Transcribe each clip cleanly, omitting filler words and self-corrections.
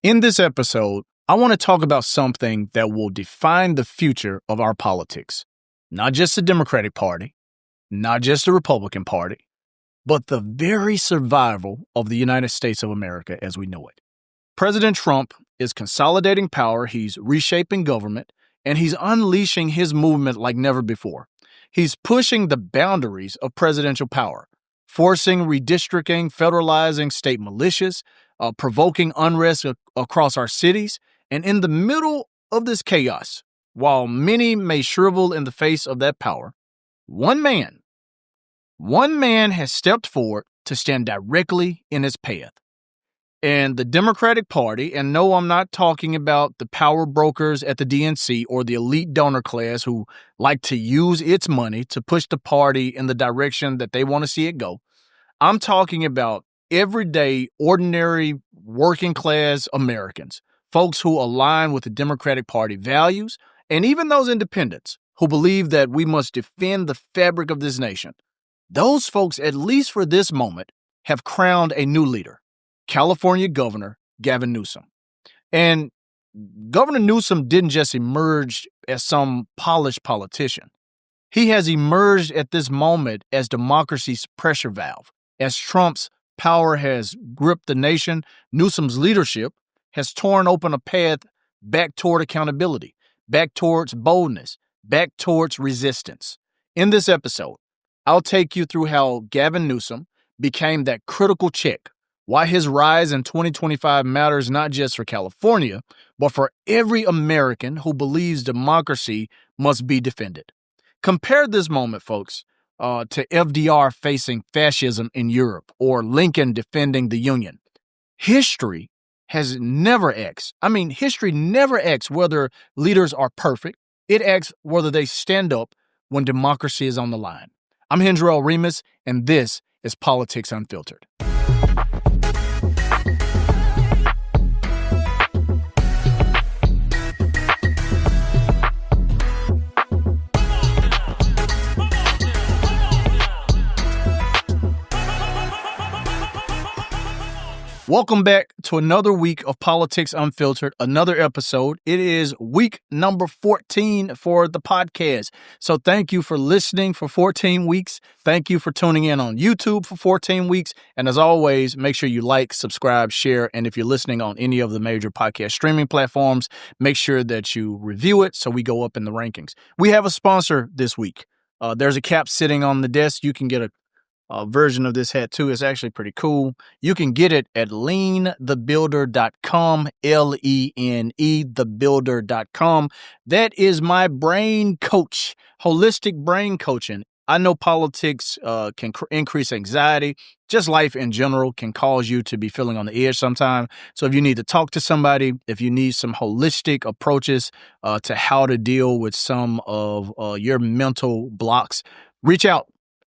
In this episode, I want to talk about something that will define the future of our politics. Not just the Democratic Party, not just the Republican Party, but the very survival of the United States of America as we know it. President Trump is consolidating power, he's reshaping government, and he's unleashing his movement like never before. He's pushing the boundaries of presidential power, forcing redistricting, federalizing state militias, provoking unrest across our cities. And in the middle of this chaos, while many may shrivel in the face of that power, one man has stepped forward to stand directly in its path. And the Democratic Party, and no, I'm not talking about the power brokers at the DNC or the elite donor class who like to use its money to push the party in the direction that they want to see it go. I'm talking about everyday, ordinary, working class Americans, folks who align with the Democratic Party values, and even those independents who believe that we must defend the fabric of this nation. Those folks, at least for this moment, have crowned a new leader, California Governor Gavin Newsom. And Governor Newsom didn't just emerge as some polished politician. He has emerged at this moment as democracy's pressure valve. As Trump's power has gripped the nation, Newsom's leadership has torn open a path back toward accountability, back towards boldness, back towards resistance. In this episode, I'll take you through how Gavin Newsom became that critical check, why his rise in 2025 matters not just for California, but for every American who believes democracy must be defended. Compare this moment, folks, to FDR facing fascism in Europe or Lincoln defending the Union. History never asks whether leaders are perfect. It asks whether they stand up when democracy is on the line. I'm Hendrell, and this is Politics Unfiltered. Welcome back to another week of Politics Unfiltered, another episode. It is week number 14 for the podcast. So thank you for listening for 14 weeks. Thank you for tuning in on YouTube for 14 weeks. And as always, make sure you like, subscribe, share. And if you're listening on any of the major podcast streaming platforms, make sure that you review it so we go up in the rankings. We have a sponsor this week. There's a cap sitting on the desk. You can get a version of this hat too. Is actually pretty cool. You can get it at leanthebuilder.com, L-E-N-E, thebuilder.com. That is my brain coach, holistic brain coaching. I know politics can increase anxiety. Just life in general can cause you to be feeling on the edge sometimes. So if you need to talk to somebody, if you need some holistic approaches to how to deal with some of your mental blocks, reach out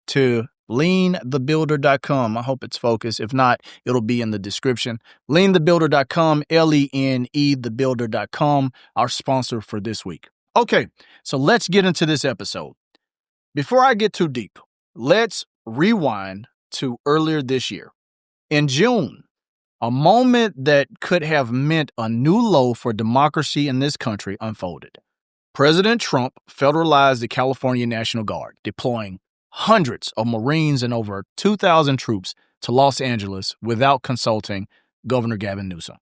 to leanthebuilder.com. I hope it's focused. If not, it'll be in the description. Leanthebuilder.com, L-E-N-E, thebuilder.com, our sponsor for this week. Okay, so let's get into this episode. Before I get too deep, let's rewind to earlier this year. In June, a moment that could have meant a new low for democracy in this country unfolded. President Trump federalized the California National Guard, deploying hundreds of Marines and over 2,000 troops to Los Angeles without consulting Governor Gavin Newsom.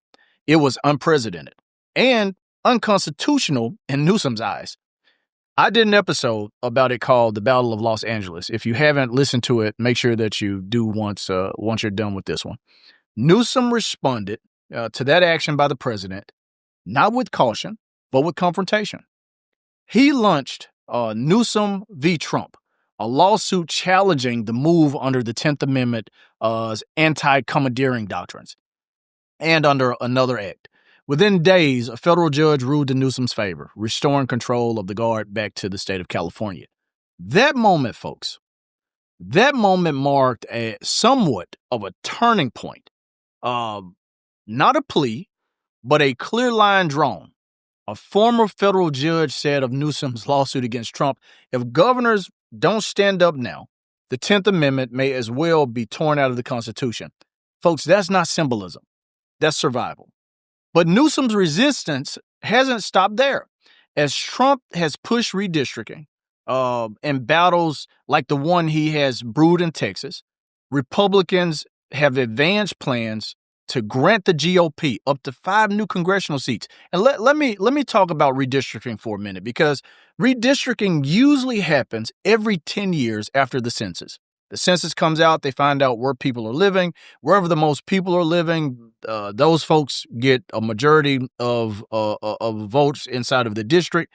It was unprecedented and unconstitutional in Newsom's eyes. I did an episode about it called The Battle of Los Angeles. If you haven't listened to it, make sure that you do once you're done with this one. Newsom responded to that action by the president, not with caution, but with confrontation. He launched Newsom v. Trump, a lawsuit challenging the move under the 10th Amendment's anti-commandeering doctrines and under another act. Within days, a federal judge ruled in Newsom's favor, restoring control of the Guard back to the state of California. That moment, folks, marked a somewhat of a turning point. Not a plea, but a clear line drawn. A former federal judge said of Newsom's lawsuit against Trump, if governors don't stand up now, the 10th Amendment may as well be torn out of the Constitution. Folks, that's not symbolism. That's survival. But Newsom's resistance hasn't stopped there. As Trump has pushed redistricting and battles like the one he has brewed in Texas, Republicans have advanced plans to grant the GOP up to 5 new congressional seats. And let me talk about redistricting for a minute, because redistricting usually happens every 10 years after the census. The census comes out, they find out where people are living. Wherever the most people are living, those folks get a majority of votes inside of the district.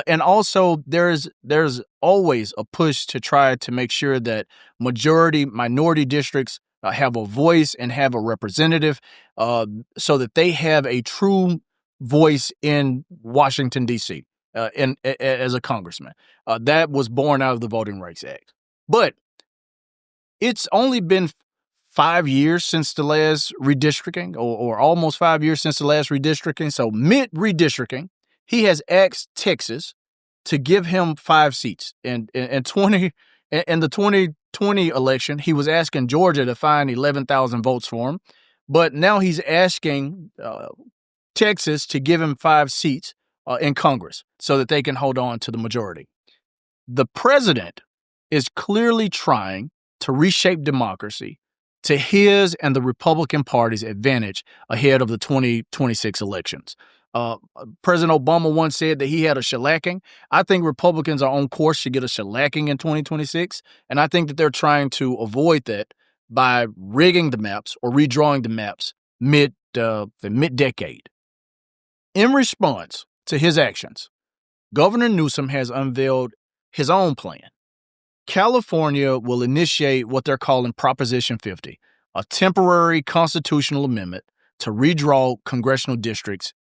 And also, there's always a push to try to make sure that minority districts have a voice and have a representative, so that they have a true voice in Washington, D.C., as a congressman. That was born out of the Voting Rights Act. But it's only been 5 years since the last redistricting, or almost 5 years since the last redistricting. So mid-redistricting, he has asked Texas to give him 5 seats. In the 2020 election, he was asking Georgia to find 11,000 votes for him. But now he's asking Texas to give him 5 seats in Congress so that they can hold on to the majority. The president is clearly trying to reshape democracy to his and the Republican Party's advantage ahead of the 2026 elections. President Obama once said that he had a shellacking. I think Republicans are on course to get a shellacking in 2026, and I think that they're trying to avoid that by rigging the maps or redrawing the maps mid-decade. In response to his actions, Governor Newsom has unveiled his own plan. California will initiate what they're calling Proposition 50, a temporary constitutional amendment to redraw congressional districts,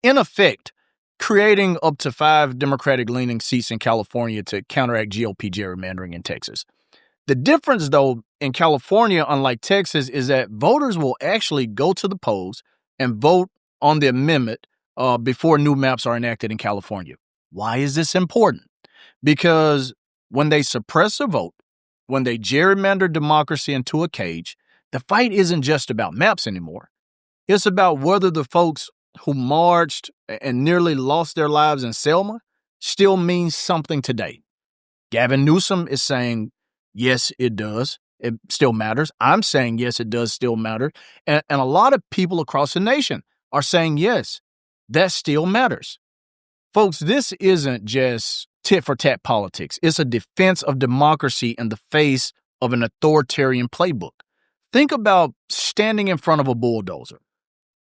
in effect, creating up to 5 Democratic-leaning seats in California to counteract GOP gerrymandering in Texas. The difference, though, in California, unlike Texas, is that voters will actually go to the polls and vote on the amendment before new maps are enacted in California. Why is this important? Because when they suppress a vote, when they gerrymander democracy into a cage, the fight isn't just about maps anymore. It's about whether the folks who marched and nearly lost their lives in Selma still means something today. Gavin Newsom is saying, yes, it does. It still matters. I'm saying, yes, it does still matter. And a lot of people across the nation are saying, yes, that still matters. Folks, this isn't just tit-for-tat politics. It's a defense of democracy in the face of an authoritarian playbook. Think about standing in front of a bulldozer.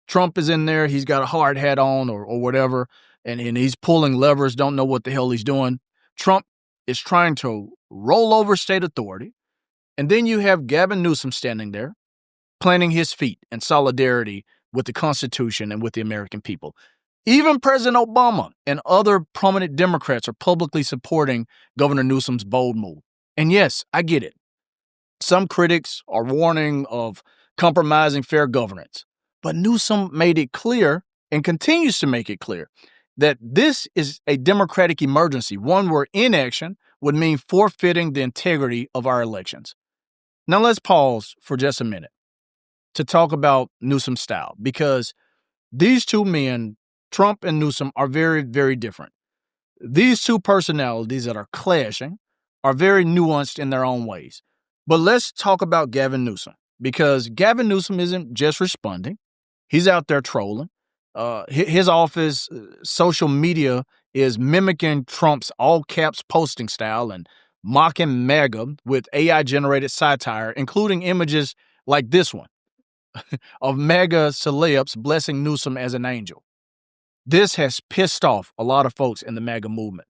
Trump is in there. He's got a hard hat on or whatever, and he's pulling levers, don't know what the hell he's doing. Trump is trying to roll over state authority. And then you have Gavin Newsom standing there, planting his feet in solidarity with the Constitution and with the American people. Even President Obama and other prominent Democrats are publicly supporting Governor Newsom's bold move. And yes, I get it. Some critics are warning of compromising fair governance. But Newsom made it clear, and continues to make it clear, that this is a democratic emergency, one where inaction would mean forfeiting the integrity of our elections. Now let's pause for just a minute to talk about Newsom's style, because these two men, Trump and Newsom, are very, very different. These two personalities that are clashing are very nuanced in their own ways. But let's talk about Gavin Newsom, because Gavin Newsom isn't just responding. He's out there trolling. His office, social media, is mimicking Trump's all-caps posting style and mocking MAGA with AI-generated satire, including images like this one of MAGA celebs blessing Newsom as an angel. This has pissed off a lot of folks in the MAGA movement.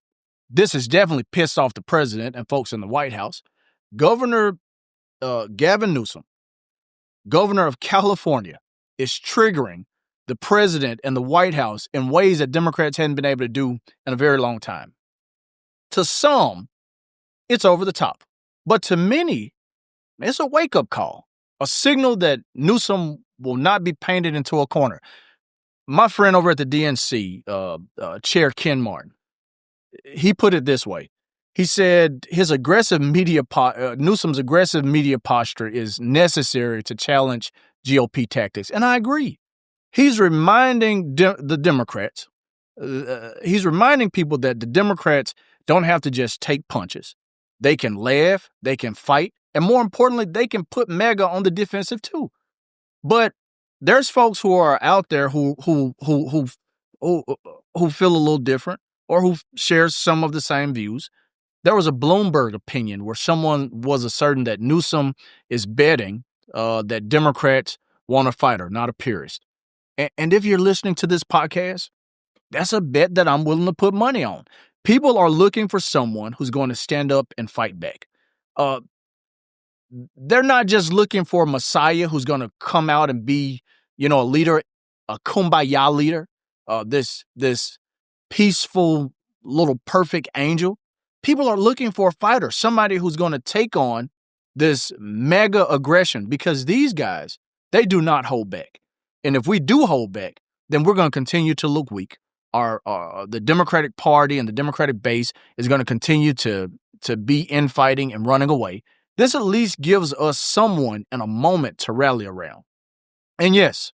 This has definitely pissed off the president and folks in the White House. Governor Gavin Newsom, governor of California, is triggering the president and the White House in ways that Democrats hadn't been able to do in a very long time. To some, it's over the top. But to many, it's a wake-up call, a signal that Newsom will not be painted into a corner. My friend over at the DNC, Chair Ken Martin, he put it this way. He said Newsom's aggressive media posture is necessary to challenge GOP tactics. And I agree. He's reminding the Democrats, he's reminding people that the Democrats don't have to just take punches. They can laugh, they can fight, and more importantly, they can put MAGA on the defensive too. But there's folks who are out there who feel a little different or who shares some of the same views. There was a Bloomberg opinion where someone was asserting that Newsom is betting that Democrats want a fighter, not a purist. And if you're listening to this podcast, that's a bet that I'm willing to put money on. People are looking for someone who's going to stand up and fight back. They're not just looking for a messiah who's going to come out and be, a leader, a kumbaya leader, this peaceful little perfect angel. People are looking for a fighter, somebody who's going to take on this mega aggression, because these guys, they do not hold back. And if we do hold back, then we're going to continue to look weak. The Democratic Party and the Democratic base is going to continue to be infighting and running away. This at least gives us someone and a moment to rally around. And yes,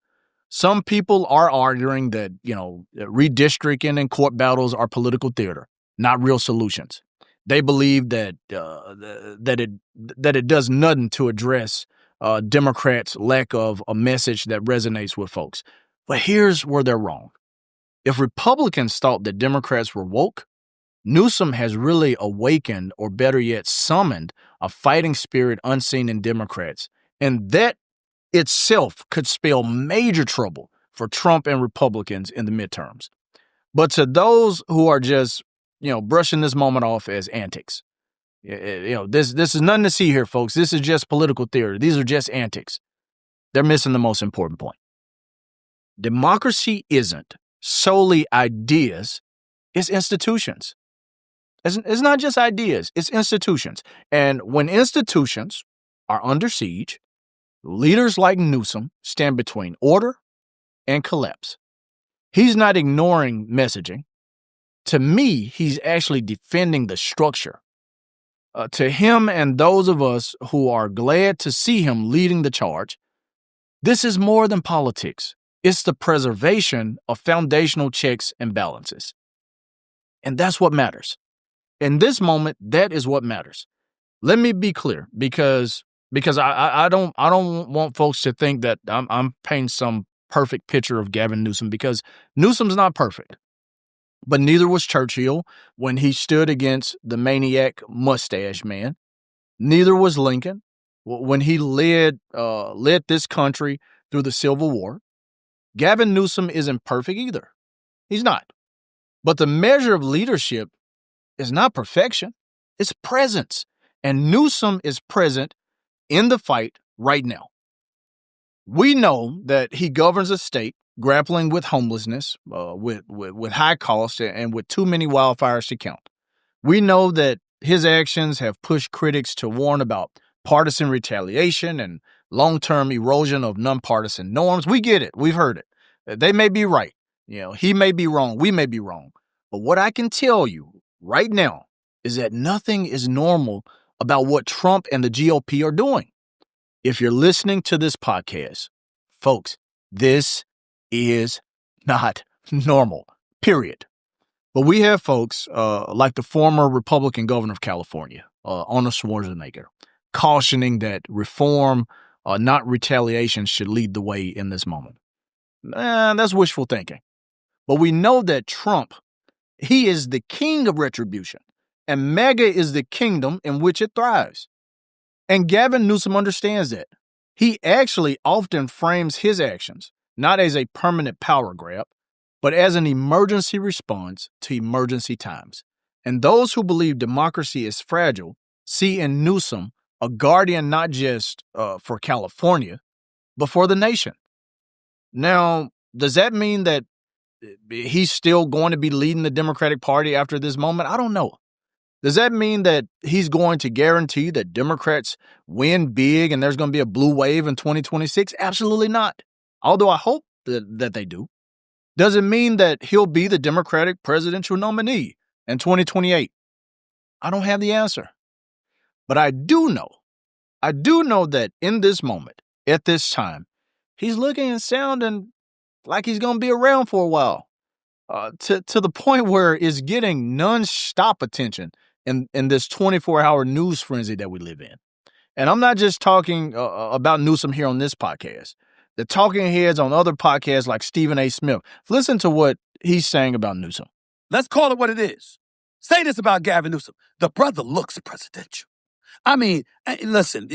some people are arguing that, redistricting and court battles are political theater, not real solutions. They believe that it does nothing to address Democrats' lack of a message that resonates with folks. But here's where they're wrong. If Republicans thought that Democrats were woke, Newsom has really awakened, or better yet, summoned a fighting spirit unseen in Democrats. And that itself could spell major trouble for Trump and Republicans in the midterms. But to those who are just, brushing this moment off as antics, this is nothing to see here, folks. This is just political theater. These are just antics. They're missing the most important point. Democracy isn't solely ideas, it's institutions. It's not just ideas, it's institutions. And when institutions are under siege, leaders like Newsom stand between order and collapse. He's not ignoring messaging. To me, he's actually defending the structure. To him and those of us who are glad to see him leading the charge, this is more than politics. It's the preservation of foundational checks and balances. And that's what matters. In this moment, that is what matters. Let me be clear, because I don't want folks to think that I'm painting some perfect picture of Gavin Newsom, because Newsom's not perfect. But neither was Churchill when he stood against the maniac mustache man. Neither was Lincoln when he led this country through the Civil War. Gavin Newsom isn't perfect either. He's not. But the measure of leadership is not perfection, it's presence. And Newsom is present in the fight right now. We know that he governs a state grappling with homelessness, with high costs, and with too many wildfires to count. We know that his actions have pushed critics to warn about partisan retaliation and long-term erosion of nonpartisan norms. We get it. We've heard it. They may be right. He may be wrong. We may be wrong. But what I can tell you right now is that nothing is normal about what Trump and the GOP are doing. If you're listening to this podcast, folks, this is not normal, period. But we have folks like the former Republican governor of California, Arnold Schwarzenegger, cautioning that reform, not retaliation, should lead the way in this moment. That's wishful thinking. But we know that Trump, he is the king of retribution, and MAGA is the kingdom in which it thrives. And Gavin Newsom understands that. He actually often frames his actions not as a permanent power grab, but as an emergency response to emergency times. And those who believe democracy is fragile see in Newsom a guardian not just for California, but for the nation. Now, does that mean that he's still going to be leading the Democratic Party after this moment? I don't know. Does that mean that he's going to guarantee that Democrats win big and there's going to be a blue wave in 2026? Absolutely not. Although I hope that they do. Does it mean that he'll be the Democratic presidential nominee in 2028? I don't have the answer. But I do know that in this moment, at this time, he's looking and sounding like he's going to be around for a while, to the point where it's getting nonstop attention in this 24-hour news frenzy that we live in. And I'm not just talking about Newsom here on this podcast. The talking heads on other podcasts like Stephen A. Smith. Listen to what he's saying about Newsom. Let's call it what it is. Say this about Gavin Newsom. The brother looks presidential. I mean, listen,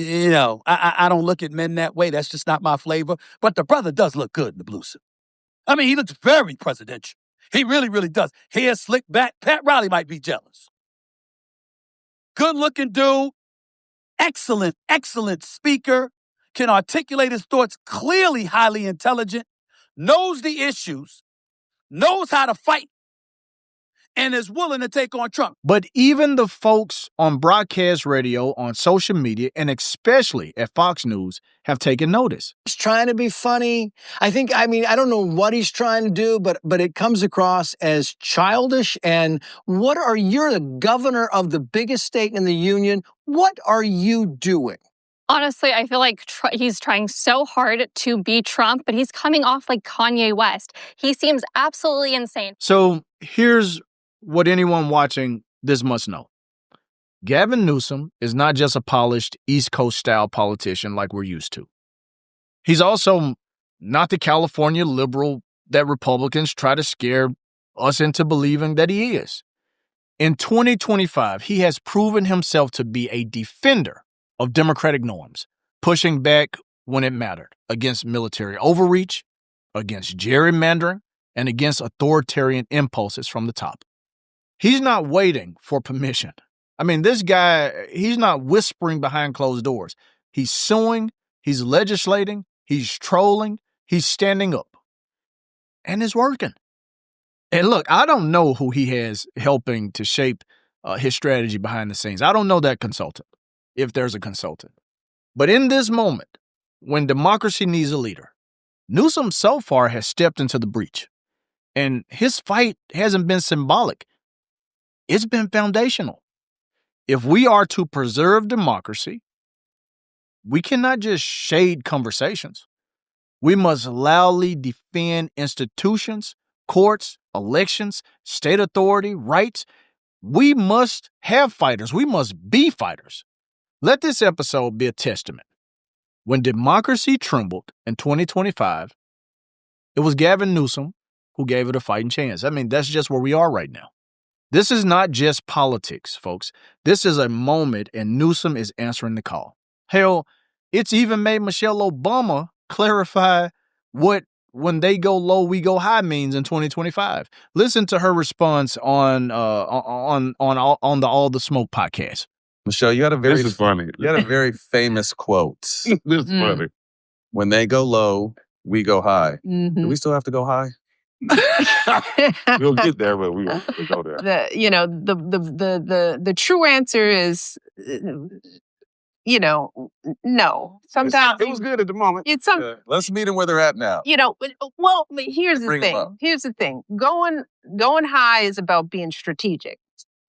I don't look at men that way. That's just not my flavor. But the brother does look good in the blue suit. I mean, he looks very presidential. He really, really does. Hair slicked back. Pat Riley might be jealous. Good-looking dude. Excellent, excellent speaker. Can articulate his thoughts clearly, highly intelligent. Knows the issues. Knows how to fight. And is willing to take on Trump. But even the folks on broadcast radio, on social media, and especially at Fox News have taken notice. He's trying to be funny. I don't know what he's trying to do, but it comes across as childish. And you're the governor of the biggest state in the union. What are you doing? Honestly, I feel like he's trying so hard to be Trump, but he's coming off like Kanye West. He seems absolutely insane. So here's what anyone watching this must know. Gavin Newsom is not just a polished East Coast-style politician like we're used to. He's also not the California liberal that Republicans try to scare us into believing that he is. In 2025, he has proven himself to be a defender of democratic norms, pushing back when it mattered against military overreach, against gerrymandering, and against authoritarian impulses from the top. He's not waiting for permission. I mean, this guy, he's not whispering behind closed doors. He's suing, he's legislating, he's trolling, he's standing up. And it's working. And look, I don't know who he has helping to shape his strategy behind the scenes. I don't know that consultant, if there's a consultant. But in this moment, when democracy needs a leader, Newsom so far has stepped into the breach. And his fight hasn't been symbolic. It's been foundational. If we are to preserve democracy, we cannot just shade conversations. We must loudly defend institutions, courts, elections, state authority, rights. We must have fighters. We must be fighters. Let this episode be a testament. When democracy trembled in 2025, it was Gavin Newsom who gave it a fighting chance. I mean, that's just where we are right now. This is not just politics, folks. This is a moment, and Newsom is answering the call. Hell, it's even made Michelle Obama clarify what "when they go low, we go high" means in 2025. Listen to her response on the All the Smoke podcast. Michelle, you had a very This is funny. You had a very famous quote. This is funny. When they go low, we go high. Mhm. Do we still have to go high? We'll get there, but we'll go there. The true answer is, no. Sometimes It was good at the moment. it's some. Yeah. Let's meet them where they're at now. Well, here's the Bring 'em thing. up. Here's the thing. Going high is about being strategic,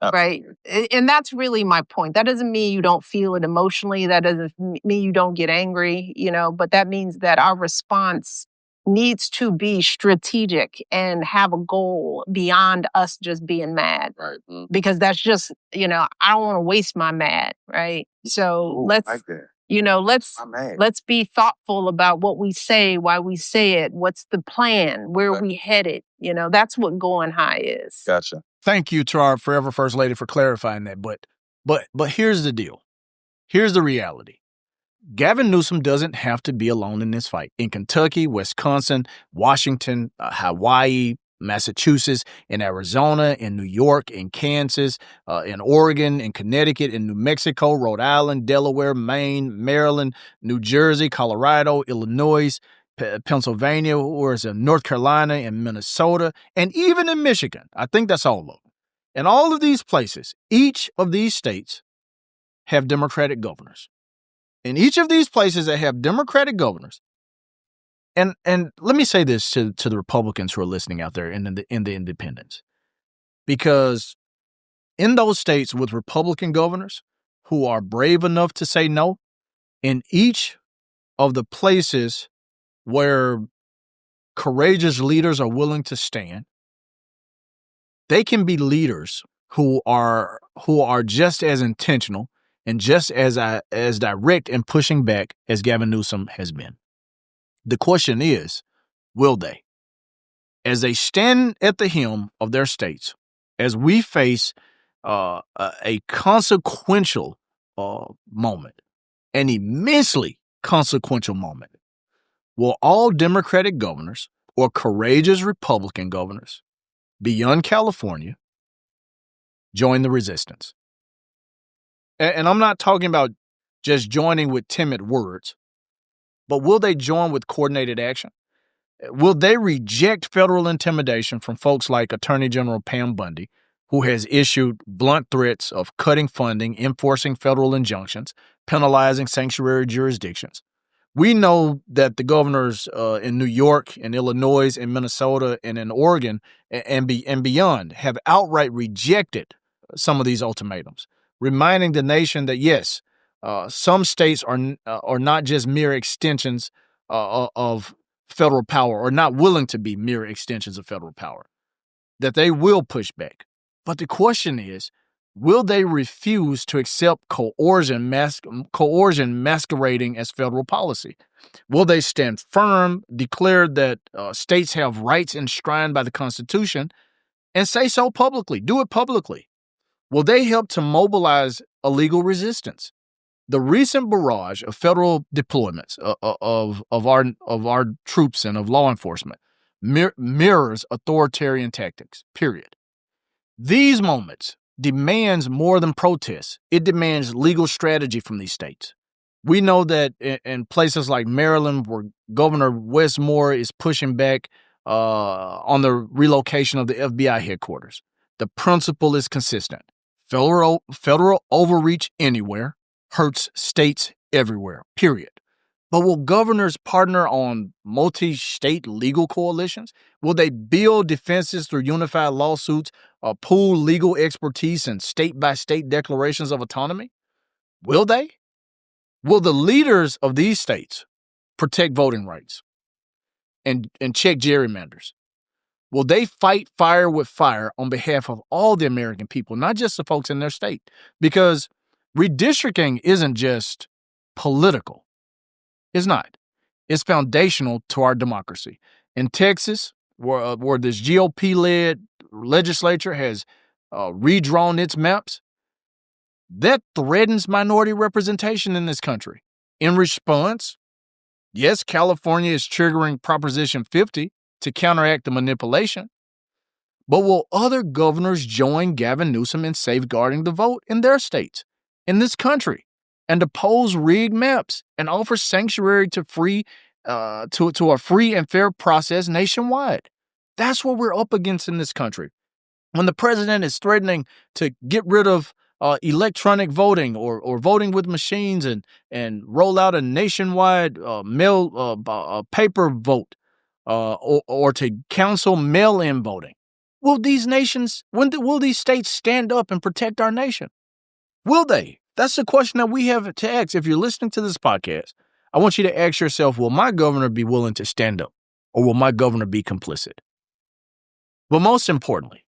right? And that's really my point. That doesn't mean you don't feel it emotionally. That doesn't mean you don't get angry, but that means that our response needs to be strategic and have a goal beyond us just being mad. Right. Because that's just, I don't want to waste my mad, right? So Ooh, let's, like that. I'm mad. let's be thoughtful about what we say, why we say it, what's the plan, where Right. we headed. That's what going high is. Gotcha. Thank you to our forever First Lady for clarifying that. But here's the deal. Here's the reality. Gavin Newsom doesn't have to be alone in this fight. In Kentucky, Wisconsin, Washington, Hawaii, Massachusetts, in Arizona, in New York, in Kansas, in Oregon, in Connecticut, in New Mexico, Rhode Island, Delaware, Maine, Maryland, New Jersey, Colorado, Illinois, Pennsylvania, North Carolina, and Minnesota, and even in Michigan. I think that's all of them. And all of these places, each of these states have Democratic governors. In each of these places that have Democratic governors, and let me say this to the Republicans who are listening out there in the independents, because in those states with Republican governors who are brave enough to say no, in each of the places where courageous leaders are willing to stand, they can be leaders who are just as intentional and just as direct in pushing back as Gavin Newsom has been. The question is, will they? As they stand at the helm of their states, as we face a consequential moment, an immensely consequential moment, will all Democratic governors or courageous Republican governors beyond California join the resistance? And I'm not talking about just joining with timid words, but will they join with coordinated action? Will they reject federal intimidation from folks like Attorney General Pam Bundy, who has issued blunt threats of cutting funding, enforcing federal injunctions, penalizing sanctuary jurisdictions? We know that the governors in New York, in Illinois, in Minnesota, and in Oregon, and beyond have outright rejected some of these ultimatums, reminding the nation that, yes, some states are not just mere extensions of federal power, or not willing to be mere extensions of federal power, that they will push back. But the question is, will they refuse to accept coercion masquerading as federal policy? Will they stand firm, declare that states have rights enshrined by the Constitution, and say so publicly, do it publicly? Will they help to mobilize a legal resistance? The recent barrage of federal deployments of our troops and of law enforcement mirrors authoritarian tactics, period. These moments demands more than protests. It demands legal strategy from these states. We know that in places like Maryland, where Governor Westmore is pushing back on the relocation of the FBI headquarters, the principle is consistent. Federal overreach anywhere hurts states everywhere, period. But will governors partner on multi-state legal coalitions? Will they build defenses through unified lawsuits, pool legal expertise, and state-by-state declarations of autonomy? Will they? Will the leaders of these states protect voting rights and check gerrymanders? Will they fight fire with fire on behalf of all the American people, not just the folks in their state? Because redistricting isn't just political. It's not. It's foundational to our democracy. In Texas, where this GOP-led legislature has redrawn its maps, that threatens minority representation in this country. In response, yes, California is triggering Proposition 50 to counteract the manipulation, but will other governors join Gavin Newsom in safeguarding the vote in their states, in this country, and oppose rigged maps and offer sanctuary to a free and fair process nationwide? That's what we're up against in this country. When the president is threatening to get rid of electronic voting or voting with machines and roll out a nationwide paper vote or to counsel mail-in voting, will these states stand up and protect our nation? Will they? That's the question that we have to ask. If you're listening to this podcast, I want you to ask yourself, will my governor be willing to stand up, or will my governor be complicit? But most importantly,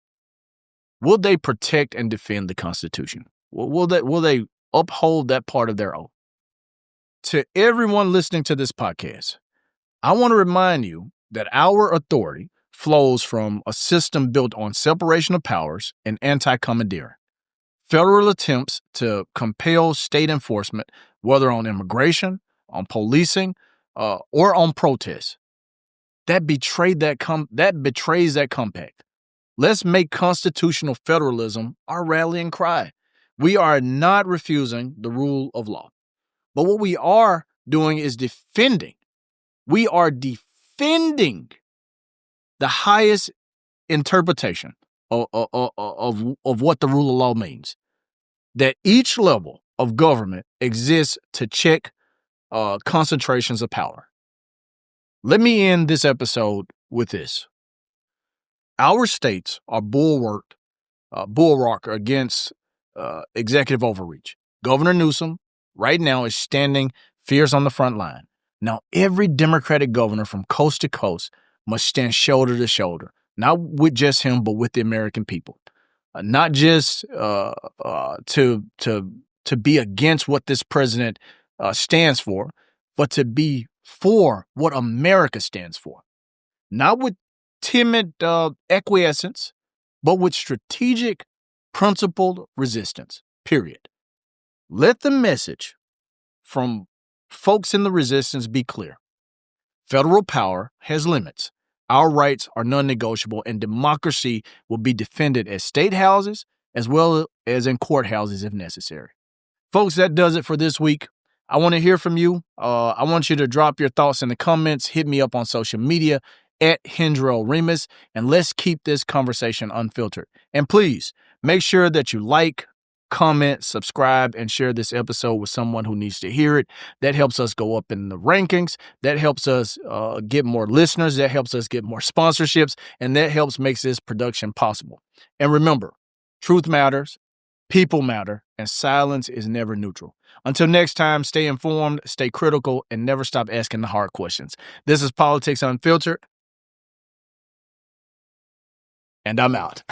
will they protect and defend the Constitution? Will they uphold that part of their oath? To everyone listening to this podcast, I want to remind you that our authority flows from a system built on separation of powers and anti-commandeering. Federal attempts to compel state enforcement, whether on immigration, on policing, or on protests, that betrays that compact. Let's make constitutional federalism our rallying cry. We are not refusing the rule of law, but what we are doing is defending. We are defending the highest interpretation of what the rule of law means. That each level of government exists to check concentrations of power. Let me end this episode with this. Our states are bulwark against executive overreach. Governor Newsom right now is standing fierce on the front line. Now, every Democratic governor from coast to coast must stand shoulder to shoulder, not with just him, but with the American people. Not just to be against what this president stands for, but to be for what America stands for. Not with timid acquiescence, but with strategic, principled resistance, period. Let the message from folks in the resistance be clear. Federal power has limits. Our rights are non-negotiable, and democracy will be defended at state houses as well as in courthouses if necessary. Folks, that does it for this week. I want to hear from you. I want you to drop your thoughts in the comments. Hit me up on social media at Hendrell Remus, and let's keep this conversation unfiltered. And please make sure that you like, comment, subscribe, and share this episode with someone who needs to hear it. That helps us go up in the rankings. That helps us get more listeners. That helps us get more sponsorships. And that helps makes this production possible. And remember, truth matters, people matter, and silence is never neutral. Until next time, stay informed, stay critical, and never stop asking the hard questions. This is Politics Unfiltered, and I'm out.